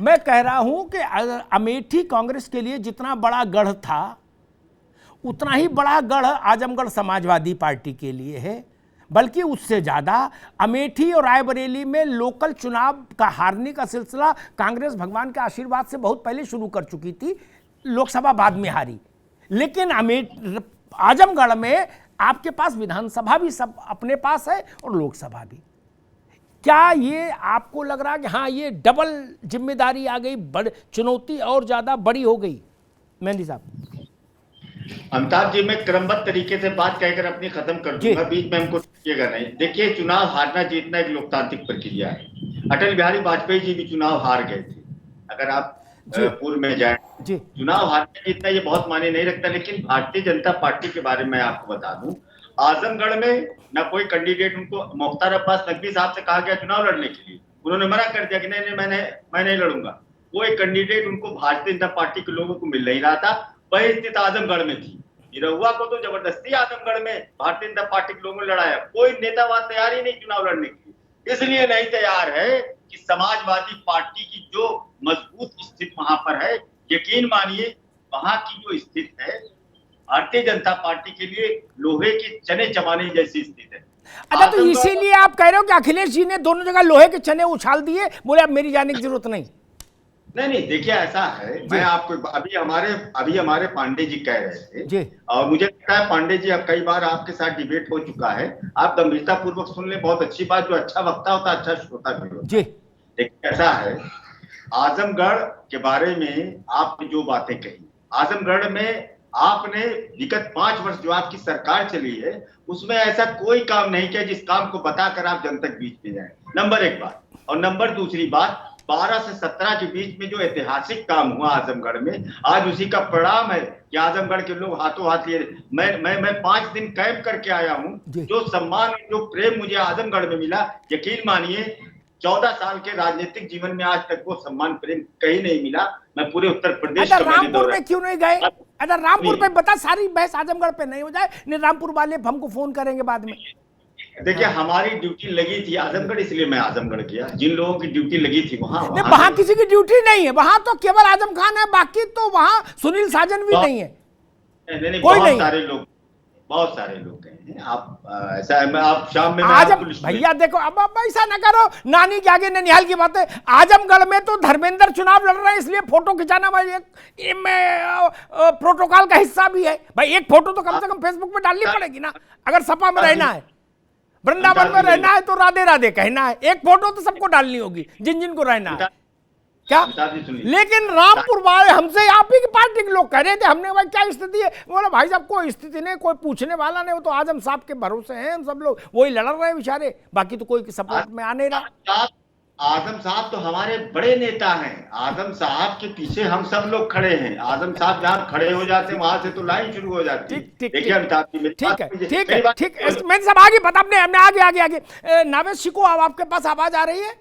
मैं कह रहा हूं कि अमेठी कांग्रेस के लिए जितना बड़ा गढ़ था उतना ही बड़ा गढ़ आजमगढ़ समाजवादी पार्टी के लिए है, बल्कि उससे ज़्यादा। अमेठी और रायबरेली में लोकल चुनाव का हारने का सिलसिला कांग्रेस भगवान के आशीर्वाद से बहुत पहले शुरू कर चुकी थी, लोकसभा बाद में हारी। लेकिन आजमगढ़ में आपके पास विधानसभा भी सब अपने पास है और लोकसभा भी। क्या ये आपको लग रहा है कि हाँ ये डबल जिम्मेदारी आ गई, बड़ चुनौती और ज़्यादा बड़ी हो गई? मेहंदी साहब। अमिताभ जी, मैं क्रमबद्ध तरीके से बात कहकर अपनी खत्म कर दूंगा, बीच में हमको रोकिएगा नहीं। देखिए, चुनाव हारना जीतना एक लोकतांत्रिक प्रक्रिया है। अटल बिहारी वाजपेयी जी भी चुनाव हार गए थे, अगर आप पूर्व में जाए। चुनाव हारना जीतना ये बहुत मायने नहीं रखता। लेकिन भारतीय जनता पार्टी के बारे में आपको बता दूं, आजमगढ़ में न कोई कैंडिडेट, उनको मुख्तार अब्बास नकवी साहब से कहा गया चुनाव लड़ने के लिए, उन्होंने मना कर दिया कि नहीं मैं नहीं लड़ूंगा। कोई कैंडिडेट उनको भारतीय जनता पार्टी के लोगों को मिल नहीं रहा था। वही स्थिति आजमगढ़ में थी। निरहुआ को तो जबरदस्ती आजमगढ़ में भारतीय जनता पार्टी के लोगों ने लड़ाया। कोई नेता वहां तैयार ही नहीं चुनाव लड़ने के लिए। इसलिए नहीं तैयार है कि समाजवादी पार्टी की जो मजबूत स्थिति वहां पर है, यकीन मानिए वहां की जो स्थिति है भारतीय जनता पार्टी के लिए लोहे के चने चबाने जैसी स्थिति है। अच्छा, तो इसीलिए आप कह रहे हो कि अखिलेश जी ने दोनों जगह लोहे के चने उछाल दिए, बोले अब मेरी जाने की जरूरत नहीं? नहीं, देखिए ऐसा है, मैं आपको अभी हमारे पांडे जी कह रहे थे, और मुझे लगता है पांडे जी अब कई बार आपके साथ डिबेट हो चुका है, आप गंभीरता पूर्वक सुन ले। बहुत अच्छी बात, जो अच्छा वक्ता होता है अच्छा श्रोता भी होता है। देखिए ऐसा है, आजमगढ़ के बारे में आपने जो बातें कही, आजमगढ़ में आपने विगत 5 वर्ष जो आपकी सरकार चली है उसमें ऐसा कोई काम नहीं किया जिस काम को बताकर आप जनता के बीच में जाए, नंबर 1 बात। और नंबर दूसरी बात, 12 से 17 के बीच में जो ऐतिहासिक काम हुआ आजमगढ़ में, आज उसी का परिणाम है कि आजमगढ़ के लोग हाथों हाथ लिए। मैं 5 दिन कैंप करके आया हूं। जो सम्मान, जो प्रेम मुझे आजमगढ़ में मिला, यकीन मानिए 14 साल के राजनीतिक जीवन में आज तक वो सम्मान प्रेम कहीं नहीं मिला। मैं पूरे उत्तर प्रदेश रामपुर में क्यों नहीं गए? अगर रामपुर पे बता, सारी बहस आजमगढ़ पे नहीं हो जाए, नहीं रामपुर वाले हमको फोन करेंगे बाद में। देखिए, हमारी ड्यूटी लगी थी आजमगढ़, इसलिए मैं आजमगढ़ किया। जिन लोगों की ड्यूटी लगी थी वहां किसी की ड्यूटी नहीं है, वहां तो केवल आजम खान है, बाकी तो वहां सुनील साजन भी नहीं है। नहीं, बहुत सारे लोग हैं। आप ऐसा है, मैं आप शाम में आजम भैया देखो, अब ऐसा ना करो, नानी के आगे ननिहाल की बात है। आजमगढ़ में तो धर्मेंद्र चुनाव लड़ रहे हैं, इसलिए फोटो खिंचाना प्रोटोकॉल का हिस्सा भी है। भाई एक फोटो तो कम से कम फेसबुक पे डालनी पड़ेगी ना, अगर सपा में रहना है, वृंदावन में रहना है तो राधे राधे कहना है। एक फोटो तो सबको डालनी होगी जिन को रहना है, क्या? लेकिन रामपुर वाले हमसे, आप ही की पार्टी के लोग कह रहे थे, हमने भाई क्या स्थिति है? बोला भाई साहब कोई स्थिति नहीं, कोई पूछने वाला नहीं, वो तो आजम साहब के भरोसे हैं, हम सब लोग वही लड़ रहे हैं बेचारे, बाकी तो कोई सपोर्ट में आ नहीं रहा। आजम साहब तो हमारे बड़े नेता हैं, आजम साहब के पीछे हम सब लोग खड़े हैं। आजम साहब जहाँ खड़े हो जाते हैं वहां से तो लाइन शुरू हो जाती है। देखिए अमिताभ जी, ठीक है, मैं सब आगे बता, हमने आगे नावेद शिको, अब आपके पास आवाज आ रही है?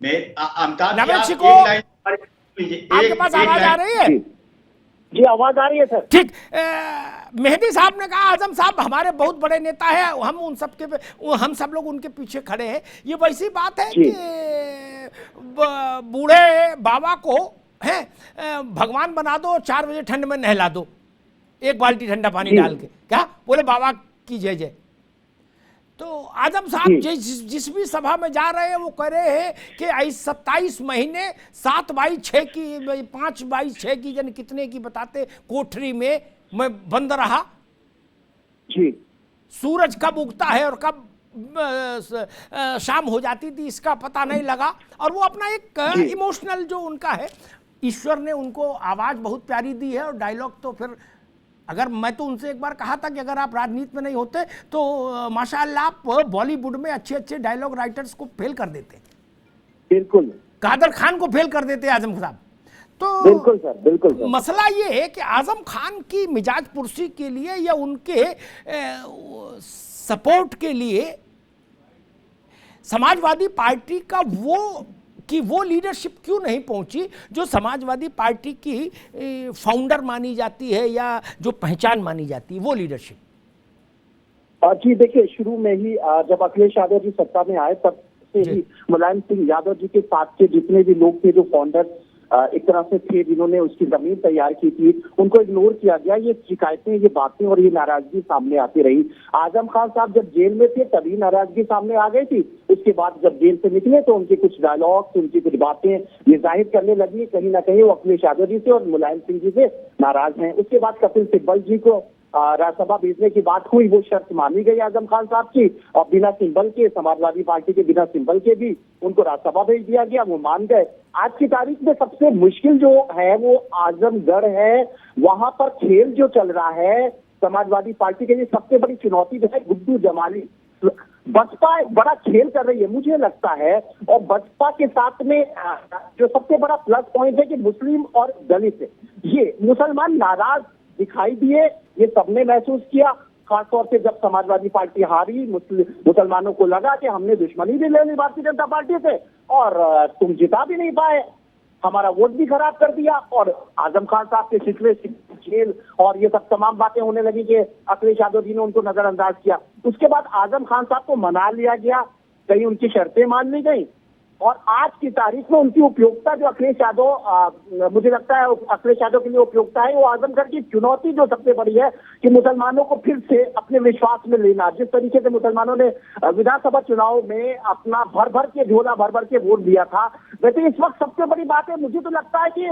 नावेद शिको, आपके पास आवाज आ रही है? जी आवाज आ रही है सर। ठीक। मेहदी साहब ने कहा आजम साहब हमारे बहुत बड़े नेता हैं, हम सब लोग उनके पीछे खड़े हैं। ये वैसी बात है कि बूढ़े बाबा को है भगवान बना दो, 4 बजे ठंड में नहला दो, 1 बाल्टी ठंडा पानी डाल के, क्या बोले बाबा की जय जय। तो आजम साहब जिस भी सभा में जा रहे हैं वो कह रहे हैं कि 27 महीने 7/6 की 5/6 की जन कितने की बताते कोठरी में मैं बंद रहा जी। सूरज कब उगता है और कब शाम हो जाती थी इसका पता नहीं लगा। और वो अपना एक इमोशनल जो उनका है, ईश्वर ने उनको आवाज बहुत प्यारी दी है। और डायलॉग तो फिर, अगर मैं तो उनसे एक बार कहा था कि अगर आप राजनीति में नहीं होते तो माशाअल्लाह आप बॉलीवुड में अच्छे डायलॉग राइटर्स को फेल कर देते। बिल्कुल, कादर खान को फेल कर देते आजम साहब। तो बिल्कुल सर, बिल्कुल सर। मसला ये है कि आजम खान की मिजाज पुरसी के लिए या उनके सपोर्ट के लिए समाजवादी पार्टी का वो लीडरशिप क्यों नहीं पहुंची जो समाजवादी पार्टी की फाउंडर मानी जाती है या जो पहचान मानी जाती है, वो लीडरशिप? जी देखिए, शुरू में ही जब अखिलेश यादव जी सत्ता में आए तब से ही मुलायम सिंह यादव जी के साथ के जितने भी लोग थे, जो फाउंडर एक तरह से थे, जिन्होंने उसकी जमीन तैयार की थी, उनको इग्नोर किया गया। ये शिकायतें, ये बातें और ये नाराजगी सामने आती रही। आजम खान साहब जब जेल में थे तभी नाराजगी सामने आ गई थी। उसके बाद जब जेल से निकले तो उनके कुछ डायलॉग्स, उनकी कुछ बातें ये जाहिर करने लगी कहीं ना कहीं वो अखिलेश यादव जी से और मुलायम सिंह जी से नाराज हैं। उसके बाद कपिल सिब्बल जी को राज्यसभा भेजने की बात हुई, वो शर्त मानी गई आजम खान साहब की, और बिना सिंबल के, समाजवादी पार्टी के बिना सिंबल के भी उनको राज्यसभा भेज दिया गया, वो मान गए। आज की तारीख में सबसे मुश्किल जो है वो आजमगढ़ है। वहां पर खेल जो चल रहा है समाजवादी पार्टी के लिए, सबसे बड़ी चुनौती जो है गुड्डू जमाली। बसपा एक बड़ा खेल कर रही है मुझे लगता है, और बसपा के साथ में जो सबसे बड़ा प्लस पॉइंट है कि मुस्लिम और दलित, ये मुसलमान नाराज दिखाई दिए, ये सबने महसूस किया। खासतौर से जब समाजवादी पार्टी हारी, मुसलमानों को लगा कि हमने दुश्मनी भी ले ली भारतीय जनता पार्टी से और तुम जिता भी नहीं पाए, हमारा वोट भी खराब कर दिया। और आजम खान साहब के शिकवे खेल और ये सब तमाम बातें होने लगी कि अखिलेश यादव जी ने उनको नजरअंदाज किया। उसके बाद आजम खान साहब को मना लिया गया, कहीं उनकी शर्तें मान ली गई, और आज की तारीख में उनकी उपयोगिता जो अखिलेश यादव, मुझे लगता है अखिलेश यादव के लिए उपयोगिता है वो आजमगढ़ की चुनौती जो सबसे बड़ी है कि मुसलमानों को फिर से अपने विश्वास में लेना। जिस तरीके से मुसलमानों ने विधानसभा चुनाव में अपना भर भर के झोला भर भर के वोट दिया था, वैसे इस वक्त सबसे बड़ी बात है, मुझे तो लगता है कि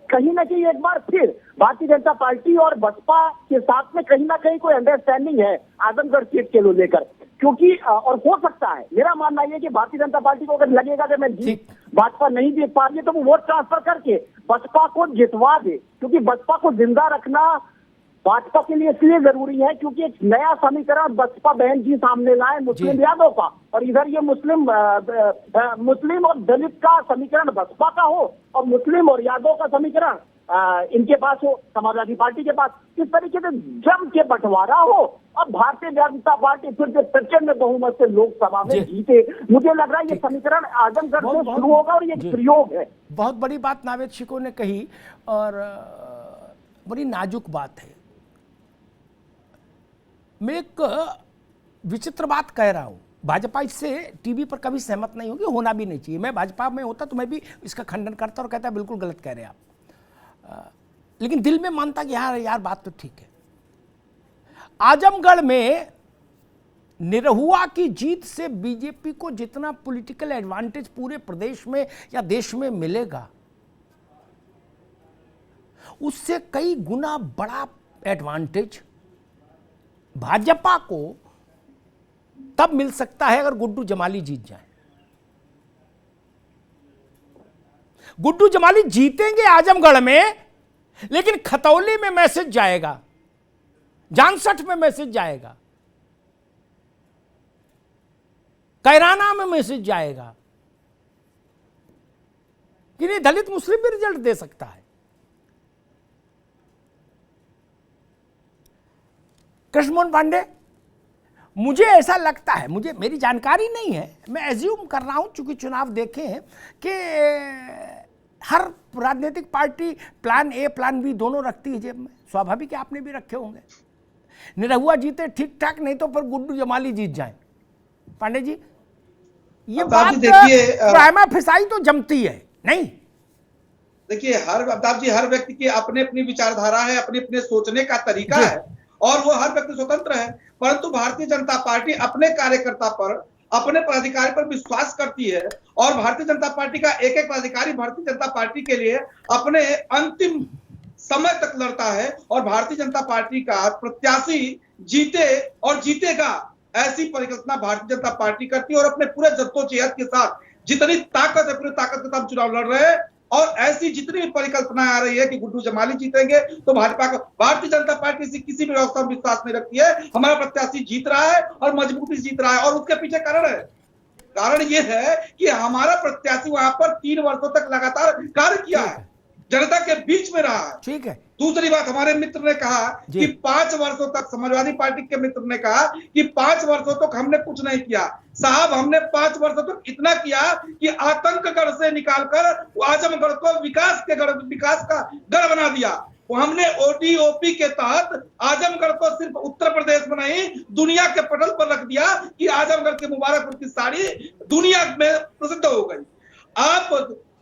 कहीं ना कहीं एक बार फिर भारतीय जनता पार्टी और बसपा के साथ में कहीं ना कहीं कोई अंडरस्टैंडिंग है आजमगढ़ सीट के लेकर, क्योंकि और हो सकता है, मेरा मानना यह कि भारतीय जनता पार्टी को अगर लगेगा कि मैं भाजपा नहीं जीत पा रही है तो वो वोट ट्रांसफर करके बसपा को जितवा दे, क्योंकि बसपा को जिंदा रखना भाजपा के लिए इसलिए जरूरी है क्योंकि एक नया समीकरण बसपा बहन जी सामने लाए मुस्लिम यादव का, और इधर ये मुस्लिम और दलित का समीकरण बसपा का हो और मुस्लिम और यादव का समीकरण इनके पास हो, समाजवादी पार्टी के पास। इस तरीके से जम के बंटवारा हो। अब भारतीय जनता पार्टी फिर से प्रचंड बहुमत से लोकसभा में जीते, मुझे लग रहा है ये समीकरण आजमगढ़ से शुरू होगा और ये प्रयोग है। बहुत बड़ी बात नावेद शिको ने कही और बड़ी नाजुक बात है। मैं एक विचित्र बात कह रहा हूं, भाजपा इससे टीवी पर कभी सहमत नहीं होगी, होना भी नहीं चाहिए। मैं भाजपा में होता तो मैं भी इसका खंडन करता और कहता बिल्कुल गलत कह रहे हैं आप, लेकिन दिल में मानता कि यार बात तो ठीक है। आजमगढ़ में निरहुआ की जीत से बीजेपी को जितना पॉलिटिकल एडवांटेज पूरे प्रदेश में या देश में मिलेगा, उससे कई गुना बड़ा एडवांटेज भाजपा को तब मिल सकता है अगर गुड्डू जमाली जीत जाए। गुड्डू जमाली जीतेंगे आजमगढ़ में, लेकिन खतौली में मैसेज जाएगा, जानसठ में मैसेज जाएगा, कैराना में मैसेज जाएगा कि नहीं, दलित मुस्लिम भी रिजल्ट दे सकता है। कृष्णमोहन पांडे, मुझे ऐसा लगता है, मुझे मेरी जानकारी नहीं है, मैं एज्यूम कर रहा हूं चूंकि चुनाव देखे हैं कि हर राजनीतिक party plan A plan B दोनों रखती है जेब में। स्वाभाविक है आपने भी रखे होंगे। निरहुआ जीते ठीक ठाक, नहीं तो फिर गुड्डू जमाली जीत जाए। पांडे जी, ये बात प्राइमा फिसाई तो जमती है नहीं? देखिए, हर व्यक्ति की अपने अपनी विचारधारा है, अपने अपने सोचने का तरीका है और वो हर व्यक्ति स्वतंत्र है। परंतु भारतीय जनता पार्टी अपने कार्यकर्ता पर, अपने पदाधिकारी पर विश्वास करती है और भारतीय जनता पार्टी का एक एक पदाधिकारी भारतीय जनता पार्टी के लिए अपने अंतिम समय तक लड़ता है और भारतीय जनता पार्टी का प्रत्याशी जीते और जीतेगा, ऐसी परिकल्पना भारतीय जनता पार्टी करती है और अपने पूरे जद्दोजहद के साथ जितनी ताकत है, पूरी ताकत के साथ चुनाव लड़ रहे हैं। और ऐसी जितनी भी परिकल्पनाएं आ रही है कि गुड्डू जमाली जीतेंगे तो भाजपा का, भारतीय जनता पार्टी से किसी भी व्यवस्था में विश्वास नहीं रखती है। हमारा प्रत्याशी जीत रहा है और मजबूती जीत रहा है और उसके पीछे कारण है, कारण यह है कि हमारा प्रत्याशी वहां पर 3 वर्षों तक लगातार कार्य किया है, जनता के बीच में रहा है। ठीक है। दूसरी बात, हमारे मित्र ने कहा कि 5 वर्षों तक, समाजवादी पार्टी के मित्र ने कहा कि 5 वर्षों तक हमने कुछ नहीं किया। साहब, हमने 5 वर्षों तक इतना किया कि आतंकगढ़ से निकालकर आजमगढ़ को विकास का गढ़ बना दिया। वो हमने ओडीओपी के तहत आजमगढ़ को सिर्फ उत्तर प्रदेश में नहीं दुनिया के पटल पर रख दिया कि आजमगढ़ की मुबारकपुर की साड़ी दुनिया में प्रसिद्ध हो गई। आप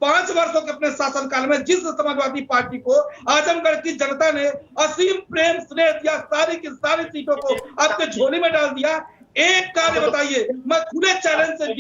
5 वर्षों के अपने शासनकाल में जिस समाजवादी पार्टी को आजमगढ़ की जनता ने असीम प्रेम स्नेह दिया, सारी की सारी सीटों को आपके झोली में डाल दिया, एक कार्य बताइए। मैं खुले चैलेंज से इस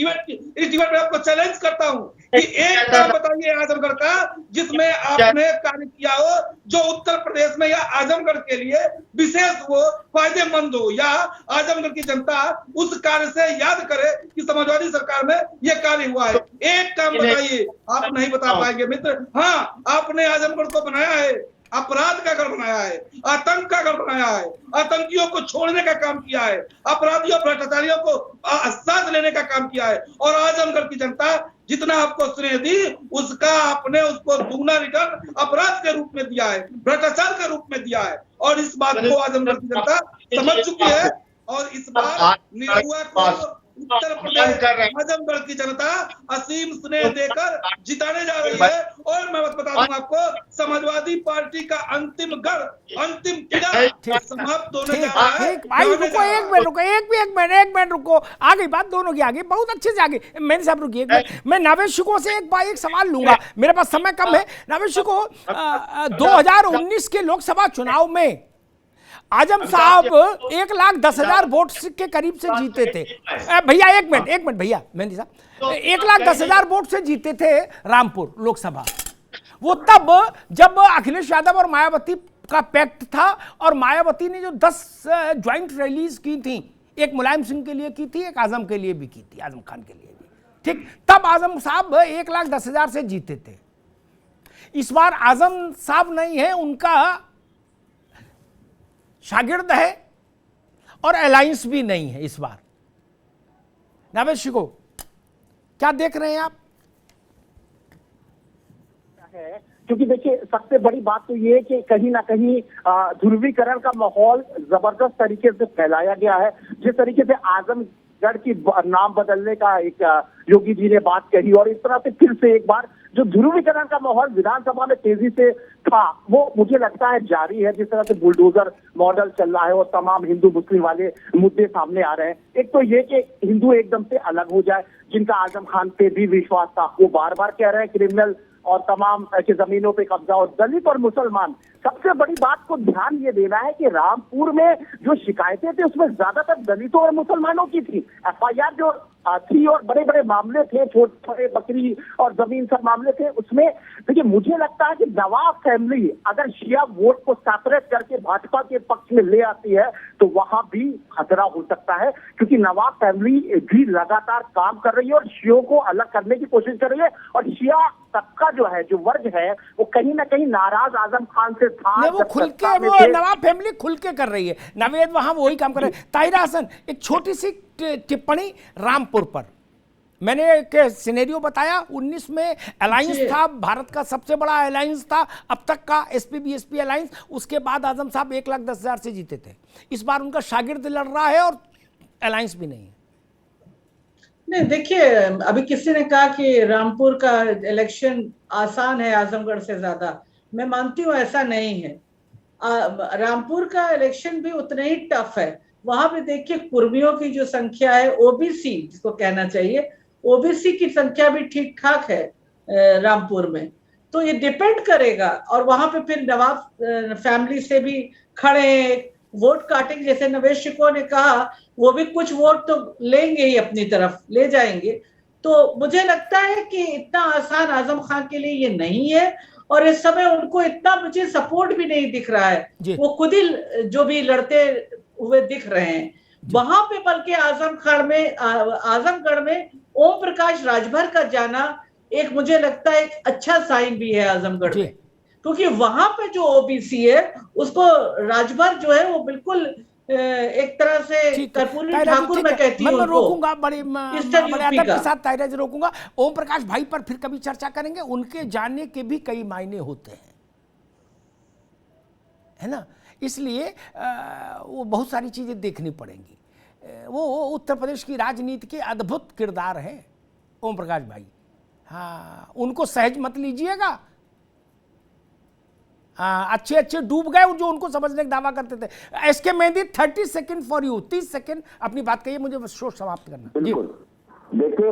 डिबेट में आपको चैलेंज करता हूं कि एक काम बताइए आजमगढ़ का जिसमें आपने कार्य किया हो जो उत्तर प्रदेश में या आजमगढ़ के लिए विशेष वो फायदेमंद हो, या आजमगढ़ की जनता उस कार्य से याद करे कि समाजवादी सरकार में ये कार्य हुआ है। एक काम बताइए। आप नहीं बता पाएंगे मित्र। हाँ, आपने आजमगढ़ को बनाया है, अपराध का गढ़ बनाया है, आतंक का गढ़ बनाया है, आतंकियों को छोड़ने का काम किया है, अपराधियों भ्रष्टाचारियों को साथ लेने का काम किया है, और आजमगढ़ की जनता जितना आपको स्नेह दी उसका आपने उसको दुगना रिटर्न अपराध के रूप में दिया है, भ्रष्टाचार के रूप में दिया है, और इस बात को आजमगढ़ की जनता समझ चुकी है। और इस बार निरहुआ को उत्तर प्रदेश आजमगढ़ की जनता असीम स्नेह देकर जिताने जा रही है। और मैं बता दूं आपको, समाजवादी पार्टी का अंतिम गढ़, अंतिम किला समाप्त होने जा रहा है। एक मिनट रुको, आ गई बात दोनों की, आ गई बहुत अच्छे से आ गई। मैंने साहब रुकिए, मैं नावेद शिको से एक सवाल लूंगा, मेरे पास समय कम है। नावेद शिको, 2019 के लोकसभा चुनाव में आजम साहब 1,10,000 वोट के करीब से जीते थे। भैया एक मिनट भैया मेहंदी साहब, 1,10,000 वोट से जीते थे रामपुर लोकसभा। वो तब जब अखिलेश यादव और मायावती का पैक्ट था, और मायावती ने जो 10 ज्वाइंट रैलीज की थी, एक मुलायम सिंह के लिए की थी, एक आजम के लिए भी की थी, आजम खान के लिए भी, ठीक। तब आजम साहब 1,10,000 से जीते थे। इस बार आजम साहब नहीं है, उनका शागिर्द है और अलायंस भी नहीं है इस बार। नावेद शिको, क्या देख रहे हैं आप? क्योंकि देखिए सबसे बड़ी बात तो ये है कि कहीं ना कहीं ध्रुवीकरण का माहौल जबरदस्त तरीके से फैलाया गया है। जिस तरीके से आजमगढ़ की नाम बदलने का एक योगी जी ने बात कही, और इस तरह से फिर से एक बार जो ध्रुवीकरण का माहौल विधानसभा में तेजी से था, वो मुझे लगता है जारी है। जिस तरह से बुलडोजर मॉडल चल रहा है और तमाम हिंदू मुस्लिम वाले मुद्दे सामने आ रहे हैं। एक तो ये कि हिंदू एकदम से अलग हो जाए, जिनका आजम खान पे भी विश्वास था, वो बार बार कह रहे हैं क्रिमिनल और तमाम की जमीनों पे कब्जा, और दलित और मुसलमान। सबसे बड़ी बात को ध्यान ये देना है कि रामपुर में जो शिकायतें थी उसमें ज्यादातर दलितों और मुसलमानों की थी। एफआईआर जो थी और बड़े बड़े मामले थे, छोटे छोटे बकरी और जमीन सब मामले थे, उसमें देखिए मुझे लगता है कि नवाब फैमिली अगर शिया वोट को सेपरेट करके भाजपा के पक्ष में ले आती है तो वहां भी खतरा हो सकता है, क्योंकि नवाब फैमिली भी लगातार काम कर रही है और शियों को अलग करने की कोशिश कर रही है। और शिया तबका जो है, जो वर्ग है, वो कहीं ना कहीं नाराज आजम खान से था। वो खुल के, वो नवाब फैमिली खुल के कर रही है, नावेद वहां वही काम कर रहे हैं। ताहिरा हसन, एक छोटी सी टिप्पणी रामपुर पर। मैंने एक सिनेरियो बताया, 19 में अलायंस था, भारत का सबसे बड़ा अलायंस था अब तक का, एसपी बीएसपी अलायंस। उसके बाद आजम साहब 1,10,000 से जीते थे। इस बार उनका शागिर्द लड़ रहा है और अलायंस भी नहीं है। नहीं, देखिए, अभी किसी ने कहा कि रामपुर का इलेक्शन आसान है आजमगढ़ से ज्यादा। मैं मानती हूँ ऐसा नहीं है। रामपुर का इलेक्शन भी उतना ही टफ है। वहां पे देखिए कुर्मियों की जो संख्या है, ओबीसी जिसको कहना चाहिए, ओबीसी की संख्या भी ठीक ठाक है रामपुर में। तो ये डिपेंड करेगा, और वहां पे फिर नवाब फैमिली से भी खड़े वोट काटेंगे, जैसे नवेद शिको ने कहा, वो भी कुछ वोट तो लेंगे ही, अपनी तरफ ले जाएंगे। तो मुझे लगता है कि इतना आसान आजम खान के लिए ये नहीं है, और इस समय उनको इतना मुझे सपोर्ट भी नहीं दिख रहा है। वो खुद ही जो भी लड़ते हुए दिख रहे हैं वहां पे, बल्कि आजमगढ़ में ओम प्रकाश राजभर का जाना एक मुझे लगता है एक अच्छा साइन भी है आजमगढ़ में, क्योंकि वहां पे जो ओबीसी है उसको राजभर जो है वो बिल्कुल एक तरह से कर्पूरी ठाकुर मैं कहती हूँ, मैं रोकूंगा बड़े अदब के साथ ताहिरा जी रोकूंगा। ओम प्रकाश भाई पर फिर कभी चर्चा करेंगे, उनके जाने के भी कई मायने होते हैं, है ना। इसलिए वो बहुत सारी चीजें देखनी पड़ेंगी। वो उत्तर प्रदेश की राजनीति के अद्भुत किरदार हैं ओम प्रकाश भाई। हाँ, उनको सहज मत लीजिएगा। अच्छे अच्छे डूब गए जो उनको समझने का दावा करते थे। SK Mehndi 30 second for you, 30 second अपनी बात कहिए, मुझे शो समाप्त करना। बिल्कुल। देखिए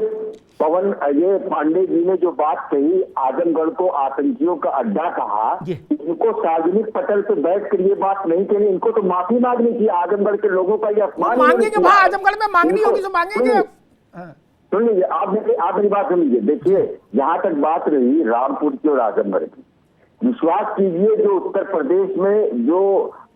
पवन, ये पांडे जी ने जो बात कही, आजमगढ़ को आतंकियों का अड्डा कहा, इनको सार्वजनिक पटल पे बैठ कर ये बात नहीं कहनी, इनको तो माफी मांगनी थी। आजमगढ़ के लोगों का ये अपमान मांगेंगे भाई, आजमगढ़ में मांगनी होगी तो मांगेंगे। सुन लीजिए, आप मेरी बात सुन लीजिए। देखिए जहां तक बात रही रामपुर की और आजमगढ़ की, विश्वास कीजिए जो उत्तर प्रदेश में जो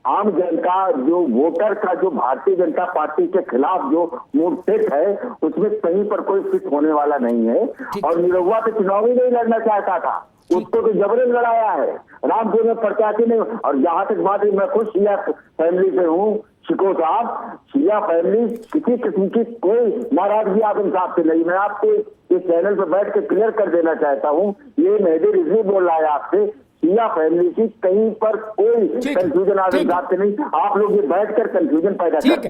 आम जनता, जो वोटर का जो भारतीय जनता पार्टी के खिलाफ जो मुठभेड़ है, उसमें कहीं पर कोई फिट होने वाला नहीं है। और निरहुआ तो चुनाव ही नहीं लड़ना चाहता था, उसको तो जबरन लड़ाया है। रामपुर में प्रत्याशी नहीं। और जहां तक बात है, मैं खुद शिया फैमिली से हूँ, शिको साहब, शिया फैमिली किसी किस्म की कोई नाराजगी आजम साहब से नहीं। मैं आपको इस चैनल पर बैठ के क्लियर कर देना चाहता हूँ, ये मेहदी रिजवी बोल रहा है आपसे, शिया फैमिली की कहीं पर कोई कंफ्यूजन आजम साहब से नहीं। आप लोग ये बैठकर कंफ्यूजन पैदा कर